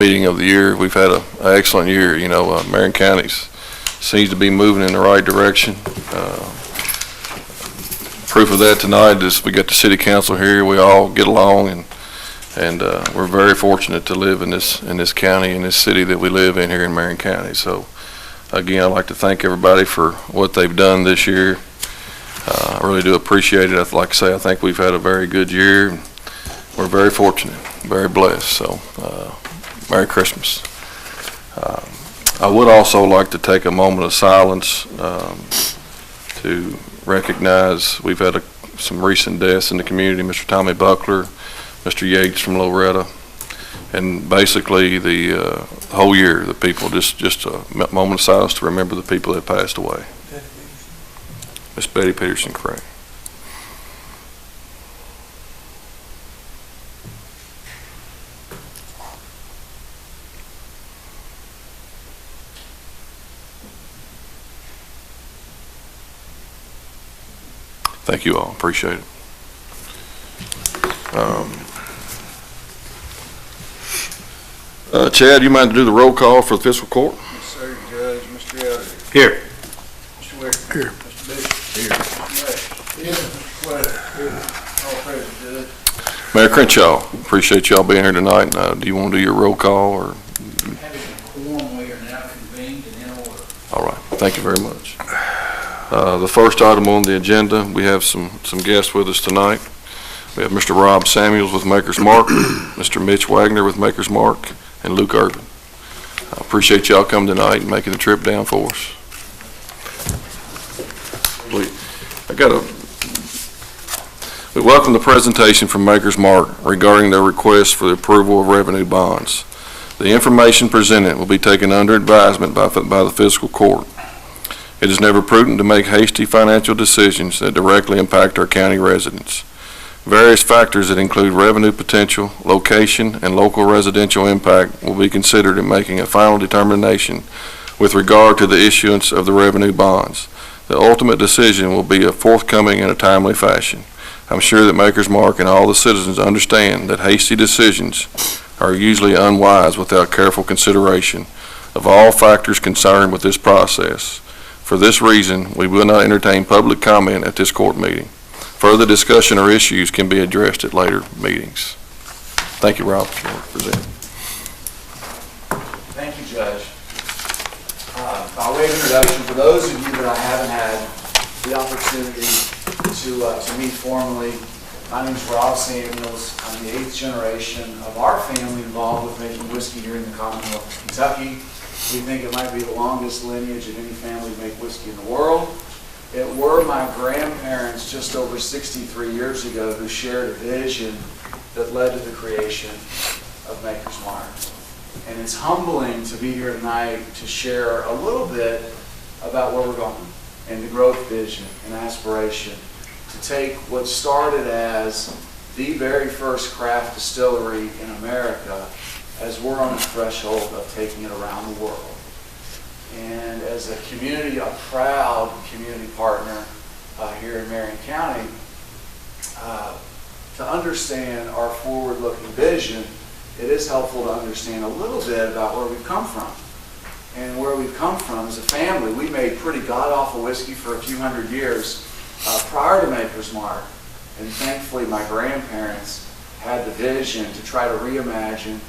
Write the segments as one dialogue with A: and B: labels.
A: meeting of the year. We've had an excellent year. You know, Marion County seems to be moving in the right direction. Proof of that tonight is we got the city council here. We all get along, and we're very fortunate to live in this county, in this city that we live in here in Marion County. So again, I'd like to thank everybody for what they've done this year. I really do appreciate it. Like I say, I think we've had a very good year. We're very fortunate, very blessed. So Merry Christmas. I would also like to take a moment of silence to recognize we've had some recent deaths in the community. Mr. Tommy Buckler, Mr. Yates from Loretta, and basically the whole year, the people, just a moment of silence to remember the people that passed away. Miss Betty Peterson, correct. Thank you all. Appreciate it. Chad, you mind to do the roll call for the fiscal court?
B: Yes, sir, Judge. Mr. Elder.
A: Here.
B: Mr. Wicker.
C: Here.
B: Mr. Bishop. Here. Mr. Here. Mr. Quayle. Here. All present, Judge.
A: Mayor Crenshaw, appreciate y'all being here tonight. Do you want to do your roll call? Or?
B: Having a quorum, we are now convened and in order.
A: All right. Thank you very much. The first item on the agenda, we have some guests with us tonight. We have Mr. Rob Samuels with Maker's Mark, Mr. Mitch Wagner with Maker's Mark, and Luke Urban. I appreciate y'all coming tonight and making the trip down for us. We welcome the presentation from Maker's Mark regarding their request for the approval of revenue bonds. The information presented will be taken under advisement by the fiscal court. It is never prudent to make hasty financial decisions that directly impact our county residents. Various factors that include revenue potential, location, and local residential impact will be considered in making a final determination with regard to the issuance of the revenue bonds. The ultimate decision will be forthcoming in a timely fashion. I'm sure that Maker's Mark and all the citizens understand that hasty decisions are usually unwise without careful consideration of all factors concerned with this process. For this reason, we will not entertain public comment at this court meeting. Further discussion or issues can be addressed at later meetings. Thank you, Rob, for presenting.
D: Thank you, Judge. By way of introduction, for those of you that I haven't had the opportunity to meet formally, my name is Rob Samuels. I'm the 8th generation of our family involved with making whiskey here in the Commonwealth of Kentucky. We think it might be the longest lineage of any family to make whiskey in the world. It were my grandparents just over 63 years ago who shared a vision that led to the creation of Maker's Mark. And it's humbling to be here tonight to share a little bit about where we're going and the growth vision and aspiration to take what started as the very first craft distillery in America as we're on the threshold of taking it around the world. And as a community, a proud community partner here in Marion County, to understand our forward-looking vision, it is helpful to understand a little bit about where we've come from. And where we've come from as a family, we made pretty god-awful whiskey for a few hundred years prior to Maker's Mark. And thankfully, my grandparents had the vision to try to reimagine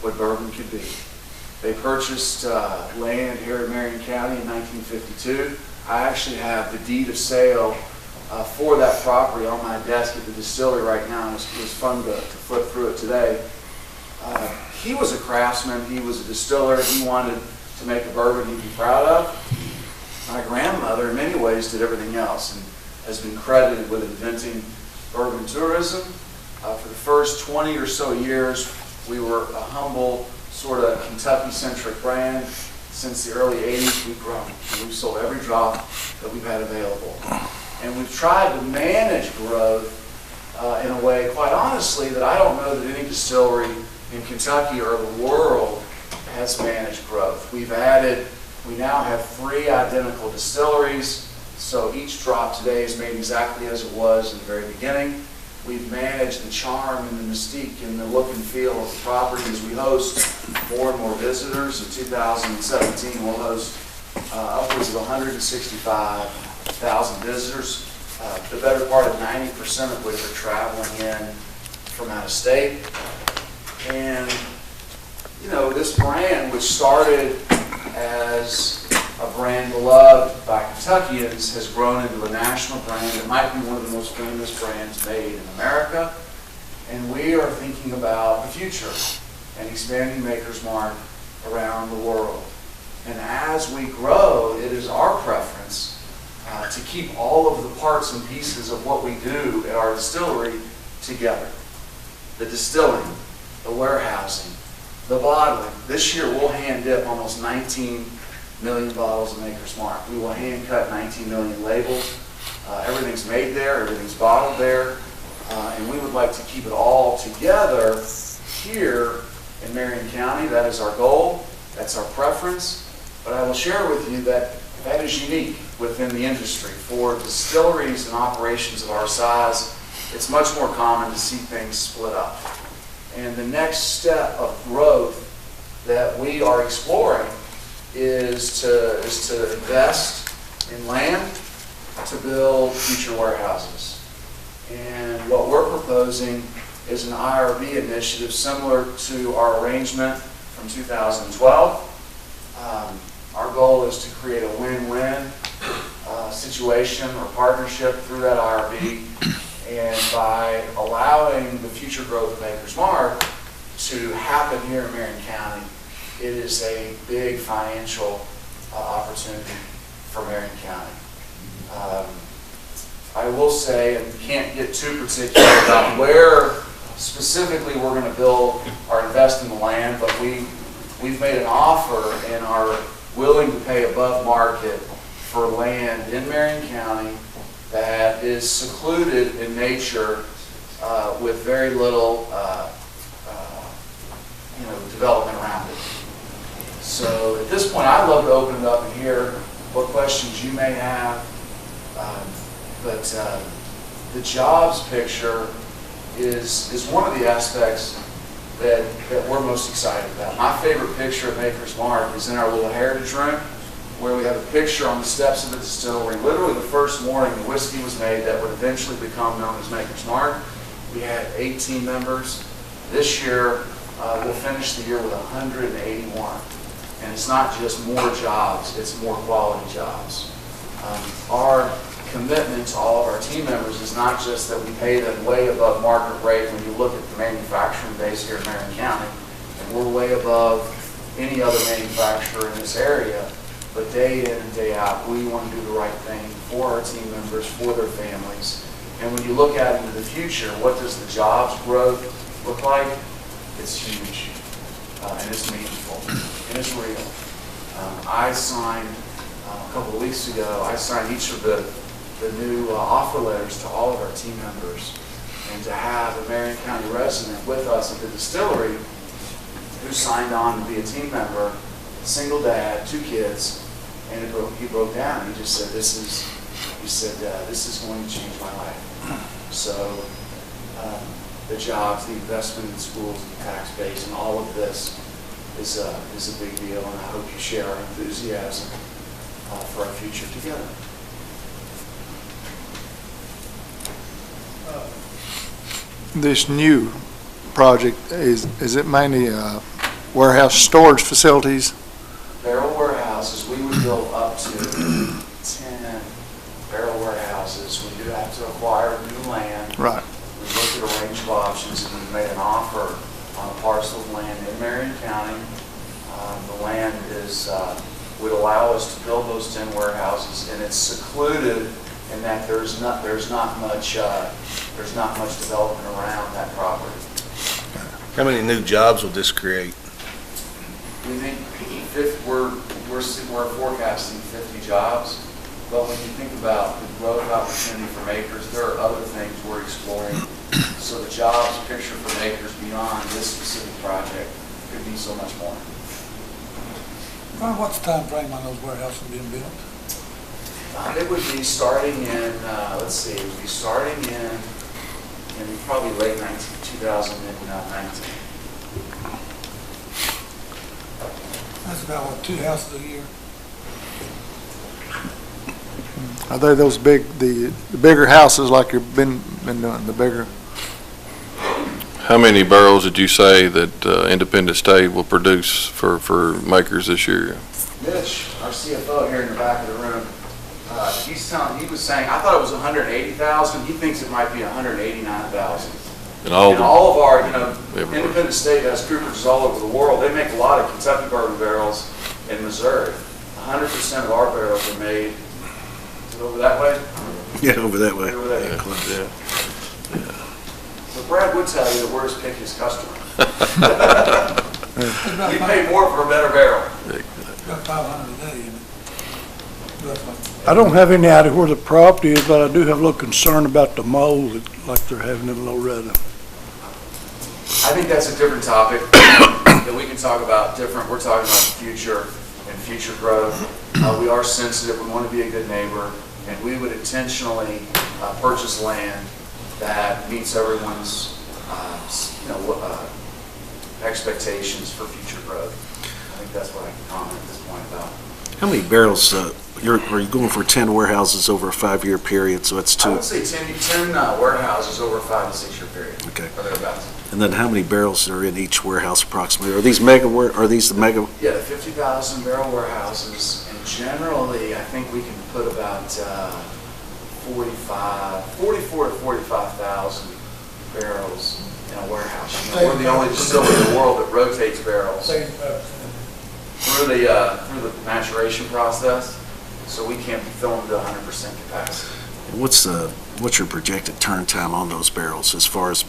D: what bourbon could be. They purchased land here in Marion County in 1952. I actually have the deed of sale for that property on my desk at the distillery right now, and it was fun to flip through it today. He was a craftsman. He was a distiller. He wanted to make a bourbon he'd be proud of. My grandmother, in many ways, did everything else and has been credited with inventing bourbon tourism. For the first 20 or so years, we were a humble, sort of Kentucky-centric brand. Since the early 80s, we've grown. We've sold every drop that we've had available. And we've tried to manage growth in a way, quite honestly, that I don't know that any distillery in Kentucky or the world has managed growth. We now have 3 identical distilleries, so each drop today is made exactly as it was in the very beginning. we've managed the charm and the mystique and the look and feel of the property as we host more and more visitors. In 2017, we'll host upwards of 165,000 visitors, the better part of 90% of which are traveling in from out of state. And, you know, this brand, which started as a brand beloved by Kentuckians, has grown into a national brand. It might be one of the most famous brands made in America. And we are thinking about the future and expanding Maker's Mark around the world. And as we grow, it is our preference to keep all of the parts and pieces of what we do at our distillery together. The distilling, the warehousing, the bottling. This year we'll hand dip almost 19 million bottles of Maker's Mark. We will hand cut 19 million labels. Everything's made there, everything's bottled there, and we would like to keep it all together here in Marion County. That is our goal, that's our preference, but I will share with you that that is unique within the industry. For distilleries and operations of our size, it's much more common to see things split up. And the next step of growth that we are exploring is to invest in land to build future warehouses. And what we're proposing is an IRB initiative similar to our arrangement from 2012. Our goal is to create a win-win situation or partnership through that IRB, and by allowing the future growth of Maker's Mark to happen here in Marion County, it is a big financial opportunity for Marion County. I will say, and can't get too particular about where specifically we're going to build or invest in the land, but we've made an offer and are willing to pay above market for land in Marion County that is secluded in nature with very little development around it. So at this point, I'd love to open it up and hear what questions you may have. But the jobs picture is one of the aspects that we're most excited about. My favorite picture of Maker's Mark is in our little heritage room, where we have a picture on the steps of the distillery. Literally the first morning the whiskey was made that would eventually become known as Maker's Mark. We had 8 team members. This year, we'll finish the year with 181. And it's not just more jobs, it's more quality jobs. Our commitment to all of our team members is not just that we pay them way above market rate when you look at the manufacturing base here in Marion County, and we're way above any other manufacturer in this area, but day in and day out, we want to do the right thing for our team members, for their families. And when you look out into the future, what does the jobs growth look like? It's huge, and it's meaningful, and it's real. I signed, a couple of weeks ago, I signed each of the new offer letters to all of our team members. And to have a Marion County resident with us at the distillery who signed on to be a team member, single dad, 2 kids, and he broke down. He just said, this is going to change my life. So the jobs, the investment in schools, the tax base, and all of this is a big deal, and I hope you share our enthusiasm for our future together.
C: This new project, is it mainly warehouse storage facilities?
D: Barrel warehouses, we would build up to 10 barrel warehouses. We do have to acquire new land.
C: Right.
D: We looked at a range of options, and we made an offer on a parcel of land in Marion County. The land would allow us to build those 10 warehouses, and it's secluded in that there's not much development around that property.
E: How many new jobs will this create?
D: We think we're forecasting 50 jobs, but when you think about the growth opportunity for Makers, there are other things we're exploring. So the jobs picture for Makers beyond this specific project could be so much more.
B: What's the time frame on those warehouses being built?
D: It would be starting in, it would be starting in in probably late 2019.
B: That's about what, 2 houses a year?
C: Are they those big, the bigger houses like you've been doing, the bigger?
A: How many barrels did you say that Independent State will produce for Makers this year?
D: Mitch, our CFO here in the back of the room, he was saying, I thought it was 180,000. He thinks it might be 189,000.
A: And all
D: And all of our,
A: Everywhere.
D: Independent State has cooperages all over the world. They make a lot of Kentucky bourbon barrels in Missouri. 100% of our barrels are made. Is it over that way?
E: Yeah, over that way.
D: Over there.
A: Yeah.
D: So Brad would tell you that we're his pickiest customer.
B: It's about
D: We
B: five-
D: pay more for a better barrel.
B: about 500 a day, isn't it? Roughly.
F: I don't have any idea where the property is, but I do have a little concern about the mold like they're having in Loretta.
D: I think that's a different topic that we can talk about different. We're talking about the future and future growth. We are sensitive. We want to be a good neighbor, and we would intentionally purchase land that meets everyone's expectations for future growth. I think that's what I can comment at this point about.
E: How many barrels, are you going for 10 warehouses over a 5-year period, so that's
D: I
E: two?
D: would say 10 warehouses over a 5 to 6 year period.
E: Okay.
D: Or thereabouts.
E: And then how many barrels are in each warehouse approximately? Are these the mega?
D: Yeah, the 50,000 barrel warehouses, and generally, I think we can put about 44 to 45,000 barrels in a warehouse. We're the only distillery in the world that rotates barrels through the maturation process, so we can't be filling to 100% capacity.
E: What's your projected turn time on those barrels as far as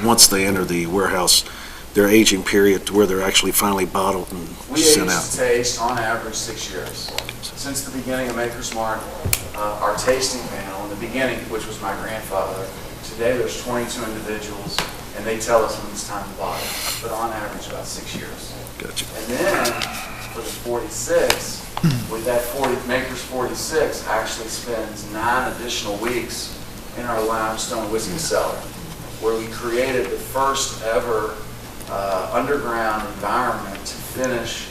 E: once they enter the warehouse, their aging period to where they're actually finally bottled and
D: We
E: sent
D: age
E: out?
D: the taste on average 6 years. Since the beginning of Maker's Mark, our tasting panel in the beginning, which was my grandfather, today there's 22 individuals, and they tell us when it's time to bottle. But on average, about 6 years.
E: Gotcha.
D: And then for the 46, with that Maker's 46 actually spends 9 additional weeks in our limestone whiskey cellar, where we created the first ever underground environment to finish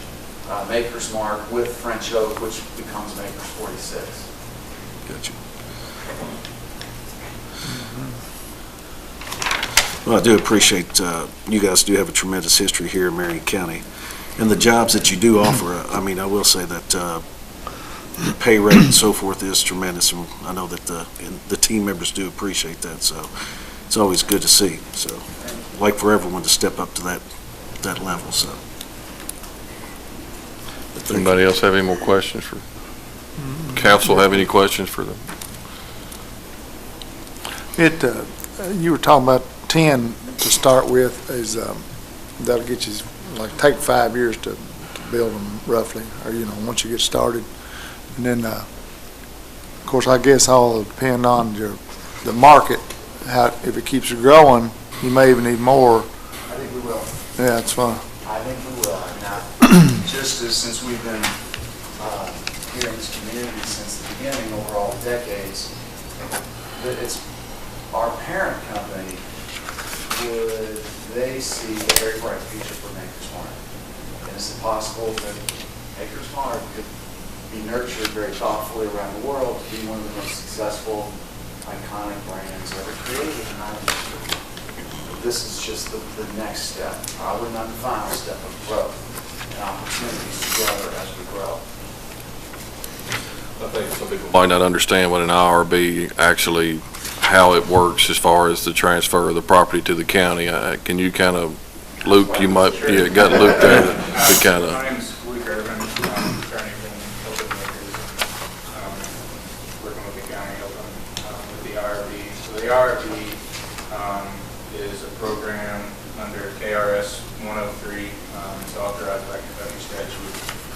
D: Maker's Mark with French oak, which becomes Maker's 46.
E: Gotcha. Well, I do appreciate, you guys do have a tremendous history here in Marion County. And the jobs that you do offer, I mean, I will say that the pay rate and so forth is tremendous. And I know that the team members do appreciate that, so it's always good to see. So I'd like for everyone to step up to that level, so. But thank you.
A: Anybody else have any more questions for council? Have any questions for them?
C: You were talking about 10 to start with, is, that'll get you, like, take 5 years to build them roughly, or, once you get started. And then, of course, I guess all will depend on the market, if it keeps growing, you may even need more.
D: I think we will.
C: Yeah, that's fine.
D: I think we will. Just as since we've been here in this community since the beginning, over all the decades, it's our parent company. Would they see a very bright future for Maker's Mark? And is it possible that Maker's Mark could be nurtured very thoughtfully around the world to be one of the most successful, iconic brands ever created in our industry? This is just the next step, probably not the final step of growth and opportunities together as we grow.
A: I think some people might not understand what an IRB actually, how it works as far as the transfer of the property to the county. Can you kind of, Luke, you might, got Luke there to kind of.
G: My name is Luke Irvin, I'm attorney from Hilton Makers, working with the county, helping with the IRB. So the IRB is a program under KRS 103. It's authorized by Kentucky statute.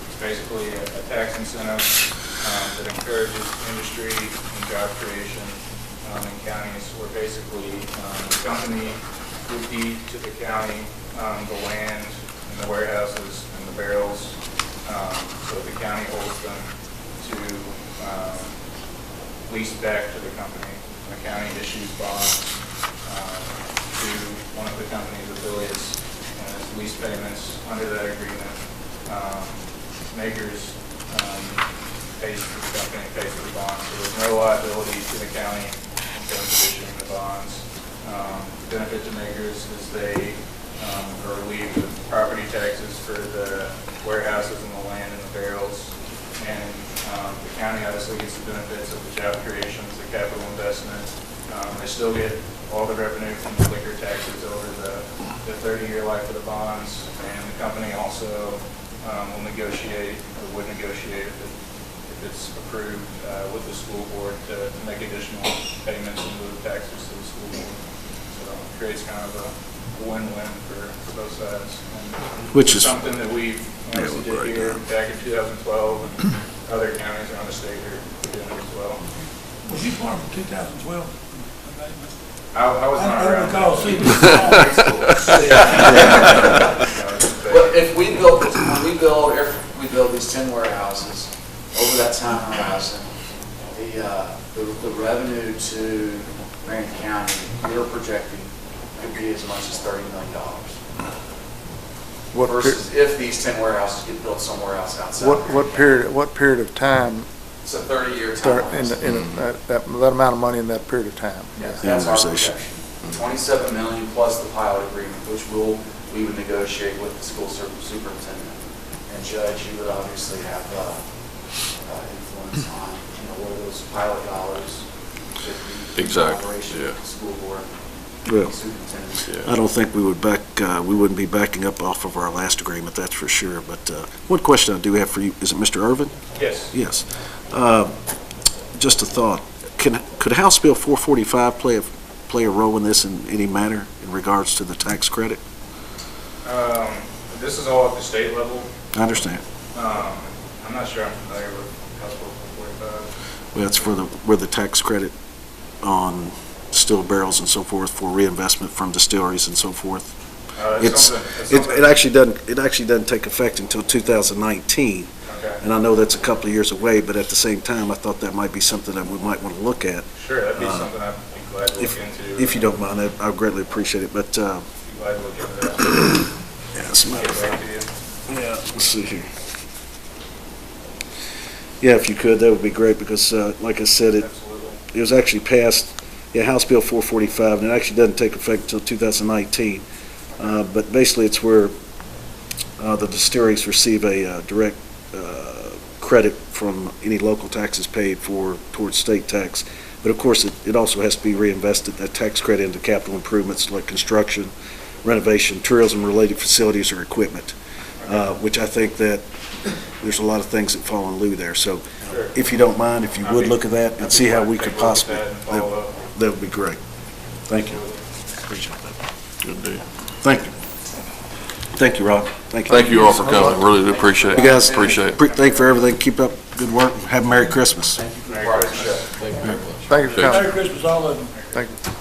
G: It's basically a tax incentive that encourages industry and job creation in counties where basically the company would deed to the county the land and the warehouses and the barrels, so the county holds them to lease back to the company. The county issues bonds one of the company's affiliates, and its lease payments under that agreement. Makers pays for the company, pays for the bonds, so there's no liability to the county in terms of issuing the bonds. Benefit to Makers is they are relieved of property taxes for the warehouses and the land and the barrels. And the county obviously gets the benefits of the job creations, the capital investment. They still get all the revenue from the liquor taxes over the 30-year life of the bonds. And the company also will negotiate, or would negotiate if it's approved with the school board to make additional payments in lieu of taxes to the school board. So it creates kind of a win-win for both sides. And
E: Which is
G: something that we obviously did here back in 2012, and other counties around the state are doing it as well.
F: Was you part of 2012?
G: I was not around.
F: recall seeing
D: But if we build, when we build these 10 warehouses, over that time horizon, the revenue to Marion County, we're projecting could be as much as $30 million. Versus if these 10 warehouses get built somewhere else outside.
C: What period of time,
D: It's a 30-year time.
C: that amount of money in that period of time?
D: Yes, that's our projection. 27 million plus the pilot agreement, which we would negotiate with the school superintendent. And Judge, you would obviously have influence on, where those pilot dollars could be.
A: Exactly,
D: Operation
A: yeah.
D: with the school board,
E: Well,
D: superintendent.
E: I don't think we wouldn't be backing up off of our last agreement, that's for sure. But one question I do have for you, is it Mr. Irvin?
G: Yes.
E: Yes. Just a thought. Could House Bill 445 play a role in this in any manner in regards to the tax credit?
G: This is all at the state level.
E: I understand.
G: I'm not sure I'm familiar with House Bill 445.
E: Well, it's where the tax credit on distilled barrels and so forth for reinvestment from distilleries and so forth. It actually doesn't take effect until 2019.
G: Okay.
E: And I know that's a couple of years away, but at the same time, I thought that might be something that we might want to look at.
G: Sure, that'd be something I'd be glad to look into.
E: If you don't mind, I greatly appreciate it, but,
G: Be glad to look into that.
E: yeah, as a matter of
G: Get
E: fact,
G: back to you.
E: yeah, let's see here. Yeah, if you could, that would be great, because, like I said,
G: Absolutely.
E: it was actually passed, House Bill 445, and it actually doesn't take effect until 2019. But basically, it's where the distilleries receive a direct credit from any local taxes paid towards state tax. But of course, it also has to be reinvested, that tax credit, into capital improvements like construction, renovation, tourism-related facilities or equipment, which I think that there's a lot of things that fall in lieu there. So
G: Sure.
E: if you don't mind, if you would look at that and see how we could possibly,
G: Take a look at that and follow up.
E: that would be great. Thank you. Appreciate that.
A: Good deal.
E: Thank you. Thank you, Rob. Thank you.
A: Thank you all for coming, really do appreciate it.
E: You guys,
A: Appreciate it.
E: Thank you for everything. Keep up good work. Have a Merry Christmas.
D: Thank you for the partnership.
C: Thank you for coming.
F: Merry Christmas, all of them.
C: Thank you.